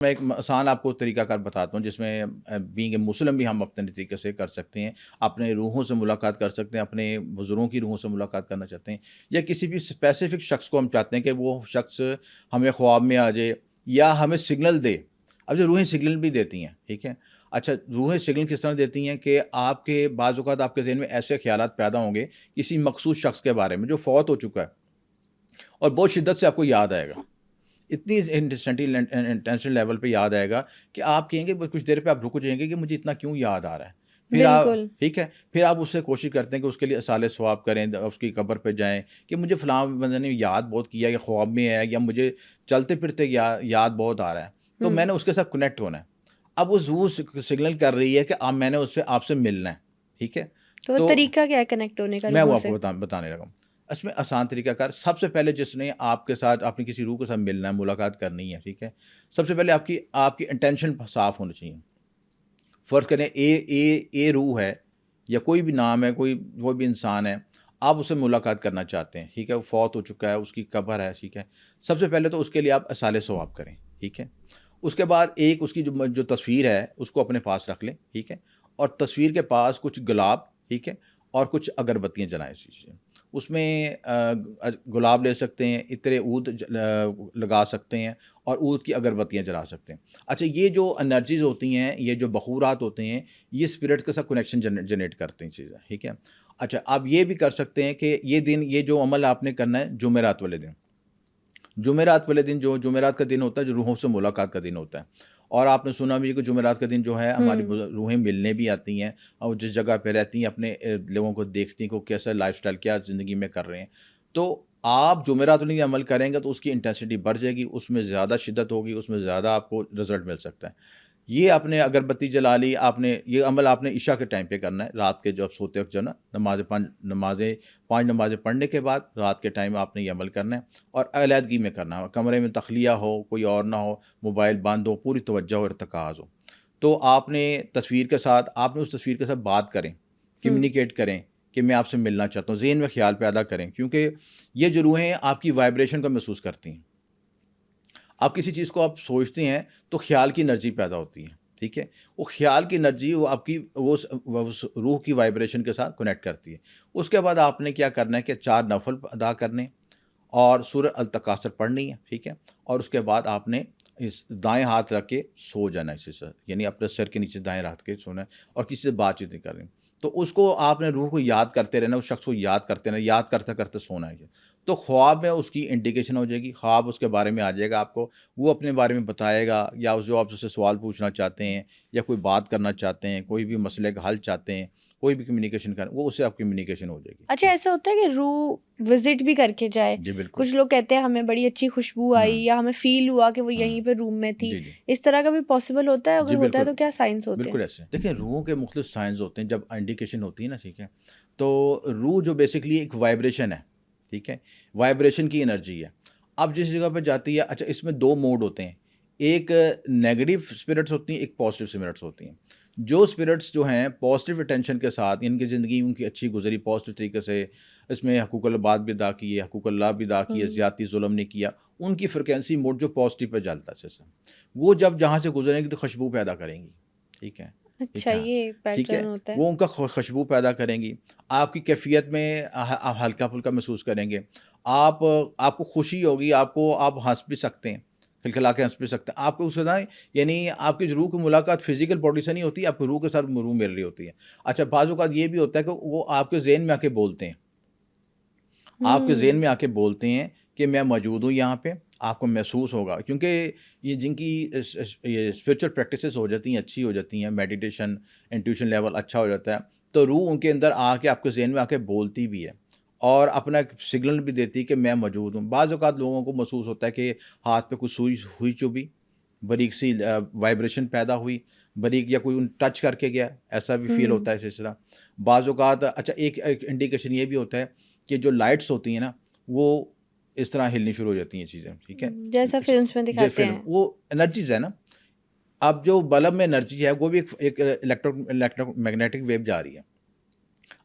میں ایک آسان آپ کو طریقہ کار بتاتا ہوں جس میں بینگ اے مسلم بھی ہم اپنے طریقے سے کر سکتے ہیں، اپنے روحوں سے ملاقات کر سکتے ہیں، اپنے بزرگوں کی روحوں سے ملاقات کرنا چاہتے ہیں، یا کسی بھی اسپیسیفک شخص کو ہم چاہتے ہیں کہ وہ شخص ہمیں خواب میں آ جائے یا ہمیں سگنل دے۔ اب جو روحیں سگنل بھی دیتی ہیں، ٹھیک ہے؟ اچھا، روحیں سگنل کس طرح دیتی ہیں کہ آپ کے بعض اوقات آپ کے ذہن میں ایسے خیالات پیدا ہوں گے کسی مخصوص شخص کے بارے میں جو فوت ہو چکا ہے، اور بہت شدت سے آپ کو یاد آئے گا، اتنی انٹینشن لیول پہ یاد آئے گا کہ آپ کہیں گے کچھ دیر پہ آپ رک جائیں گے کہ مجھے اتنا کیوں یاد آ رہا ہے۔ پھر آپ بالکل، ٹھیک ہے، پھر آپ اس سے کوشش کرتے ہیں کہ اس کے لیے اصالِ ثواب کریں، اس کی قبر پہ جائیں کہ مجھے فلاں بندے نے یاد بہت کیا، یا خواب میں ہے، یا مجھے چلتے پھرتے یاد بہت آ رہا ہے، تو میں ہوں، نے اس کے ساتھ کنیکٹ ہونا ہے۔ اب اس وہ سگنل کر رہی ہے کہ اب میں نے آپ سے ملنا ہے، ٹھیک ہے؟ تو تو طریقہ کیا ہے کنیکٹ ہونے کا میں وہ روحوں آپ سے؟ کو بتانے لگا ہوں۔ اس میں آسان طریقہ کار، سب سے پہلے جس نے آپ کے ساتھ اپنی کسی روح کے ساتھ ملنا ہے، ملاقات کرنی ہے، ٹھیک ہے؟ سب سے پہلے آپ کی انٹینشن صاف ہونی چاہیے۔ فرض کریں اے روح ہے، یا کوئی بھی نام ہے، کوئی بھی انسان ہے، آپ اس سے ملاقات کرنا چاہتے ہیں، ٹھیک ہے؟ وہ فوت ہو چکا ہے، اس کی قبر ہے، ٹھیک ہے؟ سب سے پہلے تو اس کے لیے آپ اصالِ ثواب کریں، ٹھیک ہے؟ اس کے بعد ایک اس کی جو تصویر ہے اس کو اپنے پاس رکھ لیں، ٹھیک ہے؟ اور تصویر کے پاس کچھ گلاب، ٹھیک ہے؟ اور کچھ اگربتیاں جلائیں چیزیں، اس میں گلاب لے سکتے ہیں، عطر عود لگا سکتے ہیں، اور عود کی اگربتیاں جلا سکتے ہیں۔ اچھا، یہ جو انرجیز ہوتی ہیں، یہ جو بخورات ہوتے ہیں، یہ اسپرٹ کے ساتھ کنیکشن جنریٹ کرتے ہیں چیزیں، ٹھیک ہے؟ اچھا، آپ یہ بھی کر سکتے ہیں کہ یہ جو عمل آپ نے کرنا ہے جمعرات والے دن، جمعرات والے دن، جو جمعرات کا دن ہوتا ہے جو روحوں سے ملاقات کا دن ہوتا ہے، اور آپ نے سنا بھی کہ جمعرات کا دن جو ہے ہماری ہوں، روحیں ملنے بھی آتی ہیں، اور جس جگہ پہ رہتی ہیں اپنے لوگوں کو دیکھتی ہیں کہ وہ کیسا لائف سٹائل کیا زندگی میں کر رہے ہیں۔ تو آپ جمعرات والے دن عمل کریں گے تو اس کی انٹینسٹی بڑھ جائے گی، اس میں زیادہ شدت ہوگی، اس میں زیادہ آپ کو رزلٹ مل سکتا ہے۔ یہ آپ نے اگربتی جلا لی، یہ عمل آپ نے عشاء کے ٹائم پہ کرنا ہے، رات کے جب سوتے وقت جو ہے نا، پانچ نمازیں پڑھنے کے بعد رات کے ٹائم آپ نے یہ عمل کرنا ہے، اور علیحدگی میں کرنا ہے، کمرے میں تخلیہ ہو، کوئی اور نہ ہو، موبائل بند ہو، پوری توجہ اور ارتکاز ہو۔ تو آپ نے اس تصویر کے ساتھ بات کریں، ہوں، کمیونیکیٹ کریں کہ میں آپ سے ملنا چاہتا ہوں، ذہن میں خیال پیدا کریں، کیونکہ یہ جو روحیں آپ کی وائبریشن کو محسوس کرتی ہیں۔ آپ کسی چیز کو آپ سوچتے ہیں تو خیال کی انرجی پیدا ہوتی ہے، ٹھیک ہے؟ وہ خیال کی انرجی وہ آپ کی اس روح کی وائبریشن کے ساتھ کنیکٹ کرتی ہے۔ اس کے بعد آپ نے کیا کرنا ہے کہ 4 نفل ادا کرنے، اور سورہ التکاثر پڑھنی ہے، ٹھیک ہے؟ اور اس کے بعد آپ نے اس دائیں ہاتھ رکھ کے سو جانا ہے اسی سے، یعنی اپنے سر کے نیچے دائیں رکھ کے سونا ہے، اور کسی سے بات چیت نہیں کرنی۔ تو اس کو آپ نے روح کو یاد کرتے رہنا، اس شخص کو یاد کرتے رہنا، یاد کرتے کرتے سونا ہے یہ۔ تو خواب میں اس کی انڈیکیشن ہو جائے گی، خواب اس کے بارے میں آ جائے گا آپ کو، وہ اپنے بارے میں بتائے گا، یا جو آپ اس سے سوال پوچھنا چاہتے ہیں، یا کوئی بات کرنا چاہتے ہیں، کوئی بھی مسئلے کا حل چاہتے ہیں، کوئی بھی کمیونیکیشن وہ اس سے آپ کمیونیکیشن ہو جائے اچھا گی۔ ایسا ہوتا ہے کہ روح وزٹ بھی کر کے جائے؟ جی بالکل۔ کچھ لوگ کہتے ہیں ہمیں بڑی اچھی خوشبو آئی ہوں یا ہمیں فیل ہوا کہ وہ ہوں یہیں پہ روم میں تھی، جی جی اس طرح کا بھی پاسبل ہوتا ہے؟ اگر جی ہوتا ہے بالکل، تو کیا سائنس ہوتے ہیں؟ بالکل ایسے دیکھیں، روحوں کے مختلف سائنس ہوتے ہیں، جب انڈیکیشن ہوتی ہے نا، ٹھیک ہے؟ تو روح جو بیسکلی ایک وائبریشن ہے، ٹھیک ہے؟ وائبریشن کی انرجی ہے۔ اب جس جگہ پہ جاتی ہے، اچھا اس میں 2 موڈ ہوتے ہیں، ایک نیگیٹو اسپرٹس ہوتی ہیں، ایک پازیٹیو اسپرٹس ہوتی ہیں۔ جو اسپرٹس جو ہیں پازیٹیو اٹینشن کے ساتھ، ان کی زندگی ان کی اچھی گزری پازیٹیو طریقے سے، اس میں حقوق العباد بھی ادا کیے، حقوق اللہ بھی ادا کیے، ہوں، زیادتی ظلم نہیں کیا، ان کی فریکوینسی موڈ جو پازیٹیو پہ چلتا ہے اچھے سے، وہ جب جہاں سے گزریں گی تو خوشبو پیدا کریں گی، ٹھیک ہے؟ اچھا ٹھیک ہے، یہ ٹھیک ہے؟ پیٹرن ہوتا ہے۔ وہ ان کا خوشبو پیدا کریں گی، آپ کی کیفیت میں آپ ہلکا پھلکا محسوس کریں گے، آپ کو خوشی ہوگی، آپ ہنس بھی سکتے ہیں، کھلکھلا کے ہنس بھی سکتے ہیں، آپ کو اس کے ساتھ یعنی آپ کی روح کی ملاقات فزیکل باڈی سے نہیں ہوتی، آپ کی روح کے ساتھ روح مل رہی ہوتی ہے۔ اچھا، بعض اوقات یہ بھی ہوتا ہے کہ وہ آپ کے ذہن میں آ کے بولتے ہیں، آپ کے ذہن ہوں، میں آ کے بولتے ہیں کہ میں موجود ہوں یہاں پہ، آپ کو محسوس ہوگا، کیونکہ یہ جن کی یہ اسپرچل پریکٹسز ہو جاتی ہیں، اچھی ہو جاتی ہیں، میڈیٹیشن انٹیوشن لیول اچھا ہو جاتا ہے، تو روح ان کے اندر آ کے آپ کے ذہن میں آ کے بولتی بھی ہے، اور اپنا ایک سگنل بھی دیتی ہے کہ میں موجود ہوں۔ بعض اوقات لوگوں کو محسوس ہوتا ہے کہ ہاتھ پہ کچھ سوئی ہوئی چبھی، باریک سی وائبریشن پیدا ہوئی، باریک، یا کوئی ان ٹچ کر کے گیا، ایسا بھی فیل ہوں، ہوتا ہے سلسلہ۔ بعض اوقات اچھا ایک انڈیکیشن یہ بھی ہوتا ہے کہ جو لائٹس ہوتی ہیں نا، وہ اس طرح ہلنی شروع ہو جاتی ہیں چیزیں، ٹھیک ہے؟ جیسا فلمس میں جو دکھاتے فلم ہیں۔ وہ انرجیز ہے نا، اب جو بلب میں انرجی ہے وہ بھی ایک الیکٹرو میگنیٹک ویو جا رہی ہے،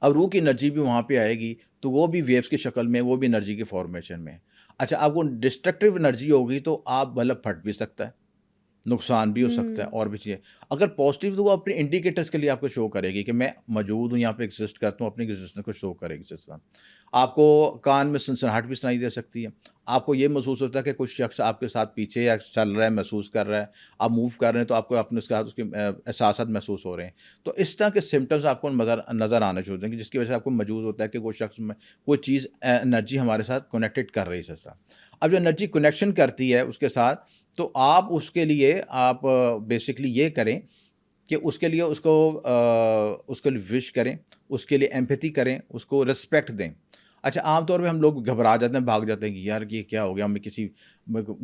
اب روح کی انرجی بھی وہاں پہ آئے گی، تو وہ بھی ویوز کی شکل میں، وہ بھی انرجی کی فارمیشن میں ہے۔ اچھا، اب وہ ڈسٹرکٹیو انرجی ہوگی تو آپ بلب پھٹ بھی سکتا ہے، نقصان بھی ہو سکتا ہے اور بھی چیزیں. اگر پازیٹیو تو وہ اپنے انڈیکیٹرس کے لیے آپ کو شو کرے گی کہ میں موجود ہوں، یہاں پہ ایگزسٹ کرتا ہوں، اپنی ایگزسٹنس کو شو کرے گی سسٹم. آپ کو کان میں سنسناہٹ بھی سنائی دے سکتی ہے. آپ کو یہ محسوس ہوتا ہے کہ کچھ شخص آپ کے ساتھ پیچھے یا چل رہا ہے، محسوس کر رہا ہے، آپ موو کر رہے ہیں تو آپ کو اپنے اس کے احساسات محسوس ہو رہے ہیں. تو اس طرح کے سمٹمز آپ کو نظر آنے شروع ہوتے ہیں کہ جس کی وجہ سے آپ کو موجود ہوتا ہے کہ کوئی شخص میں کوئی چیز انرجی ہمارے ساتھ کنیکٹڈ کر رہی ہے. اب جو انرجی کنیکشن کرتی ہے اس کے ساتھ، تو آپ اس کے لیے آپ بیسکلی یہ کریں کہ اس کے لیے اس کے لیے وش کریں، اس کے لیے ایمپیتھی کریں، اس کو رسپیکٹ دیں. اچھا، عام طور پہ ہم لوگ گھبرا جاتے ہیں، بھاگ جاتے ہیں کہ یار یہ کیا ہو گیا، ہمیں کسی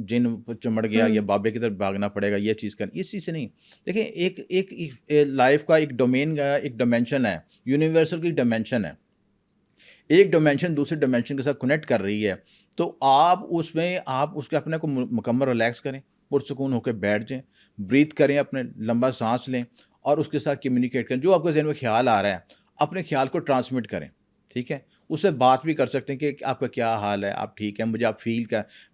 جن چمڑ گیا یا بابے کی طرف بھاگنا پڑے گا، یہ چیز کریں. اس چیز سے نہیں. دیکھیں، ایک لائف کا ایک ڈومین کا ایک ڈائمینشن ہے، یونیورسل کی ڈائمینشن ہے. ایک ڈائمینشن دوسری ڈائمینشن کے ساتھ کنیکٹ کر رہی ہے، تو آپ اس کے اپنے کو مکمل ریلیکس کریں، پرسکون ہو کے بیٹھ جائیں، بریتھ کریں، اپنے لمبا سانس لیں اور اس کے ساتھ کمیونیکیٹ کریں. جو آپ کے ذہن میں خیال آ رہا ہے اپنے خیال کو ٹرانسمٹ کریں. ٹھیک ہے، اس سے بات بھی کر سکتے ہیں کہ آپ کا کیا حال ہے، آپ ٹھیک ہے، مجھے آپ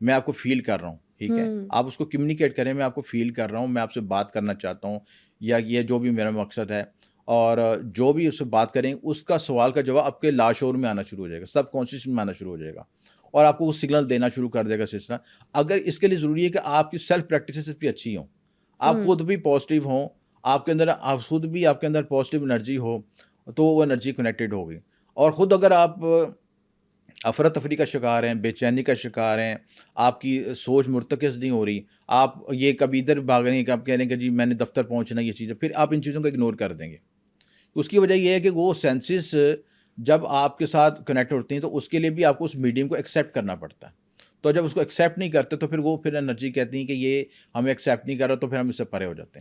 میں آپ کو فیل کر رہا ہوں. ٹھیک ہے، آپ اس کو کمیونیکیٹ کریں، میں آپ کو فیل کر رہا ہوں، میں آپ سے بات کرنا چاہتا ہوں، یا یہ جو بھی میرا مقصد ہے. اور جو بھی اس سے بات کریں اس کا سوال کا جواب آپ کے لاشعور میں آنا شروع ہو جائے گا، سب کانشیس میں آنا شروع ہو جائے گا اور آپ کو وہ سگنل دینا شروع کر دے گا سلسلہ. اگر اس کے لیے ضروری ہے کہ آپ کی سیلف پریکٹسز بھی اچھی ہوں، آپ خود بھی پازیٹیو ہوں، آپ کے اندر پازیٹیو انرجی ہو، تو وہ انرجی کنیکٹڈ ہوگی. اور خود اگر آپ افراتفری کا شکار ہیں، بے چینی کا شکار ہیں، آپ کی سوچ مرتکز نہیں ہو رہی، آپ یہ کبھی ادھر بھاگ رہے ہیں کہ آپ کہہ رہے ہیں کہ جی میں نے دفتر پہنچنا، یہ چیزیں، پھر آپ ان چیزوں کو اگنور کر دیں گے. اس کی وجہ یہ ہے کہ وہ سینسز جب آپ کے ساتھ کنیکٹ ہوتی ہیں تو اس کے لیے بھی آپ کو اس میڈیم کو ایکسیپٹ کرنا پڑتا ہے. تو جب اس کو ایکسیپٹ نہیں کرتے تو پھر انرجی کہتی ہیں کہ یہ ہمیں ایکسیپٹ نہیں کر رہا، تو پھر ہم اس سے پرے ہو جاتے ہیں.